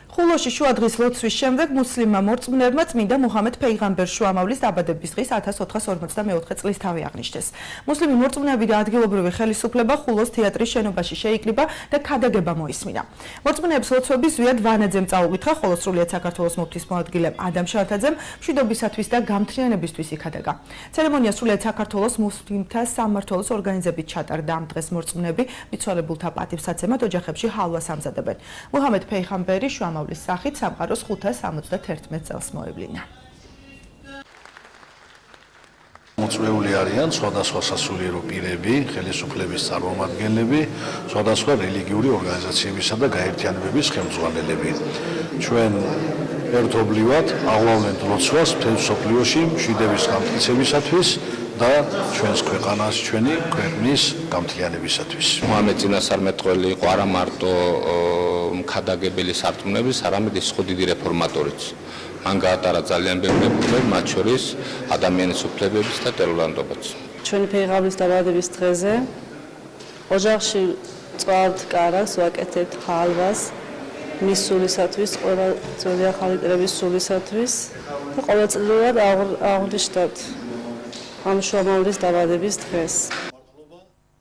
ხულოში შუადღის ლოცვის შემდეგ მუსლიმმა მორწმუნეებმა წმინდა მუჰამედ ფეიღამბერ შუამავლის დაბადების დღის 1454 წლის თავი აღნიშნეს. მუსლიმი მორწმუნეები და ადგილობრივი ხელისუფლება ხულოს თეატრის შენობაში შეიკრიბა და ქადაგება მოისმინა. მორწმუნეებს ლოცვების ზვიად ვანაძემ წაუგითხა, ხოლო სრულიად საქართველოს მუფთის მოადგილემ ადამ შარათაძემ მშვიდობისათვის და გამთრიანებისთვის იქადაგა. ცერემონია სრულიად საქართველოს მუსლიმთა სამმართველოს ორგანიზებით ჩატარდა. ამ დღეს მორწმუნეები მიცვალებულთა პატივსაცემად ოჯახებში ჰალვას ამზადებენ. მუჰამედ ფეიღამბერი შუამავლის სახით სამყაროს 571 წელს მოევლინა. მოწვეული არიან სხვადასხვა სასულიერო პირები, ხელისუფლების წარმომადგენლები, სხვადასხვა რელიგიური ორგანიზაციებისა და გაერთიანებების ხელმძღვანელები. ჩვენ ერთობლივად აღვლავთ ლოცვას მთელ მსოფლიოში მშვიდების გამტკიცებისათვის და ჩვენს ქვეყანას, ჩვენი ქვეყნის გამთლიანებისათვის. მუჰამედ წინასწარმეტყველი იყო არა მარტო ქადაგებელი სარწმუნოების, არამედ ის იყო დიდი რეფორმატორიც. მან გაატარა ძალიან ბევრი პრობლემა, მათ შორის ადამიანის უფლებების და ტერორანდობაც. ჩვენი ფეიღამბრის დაბადების დღეზე ოჯახში წვავთ კარას, ვაკეთებთ ჰალვას მის სულისათვის, ყველა ძველი ახალი წლების სულისათვის და ყოველწლიურად აღვნიშნავთ ამ შუამავლის დაბადების დღეს.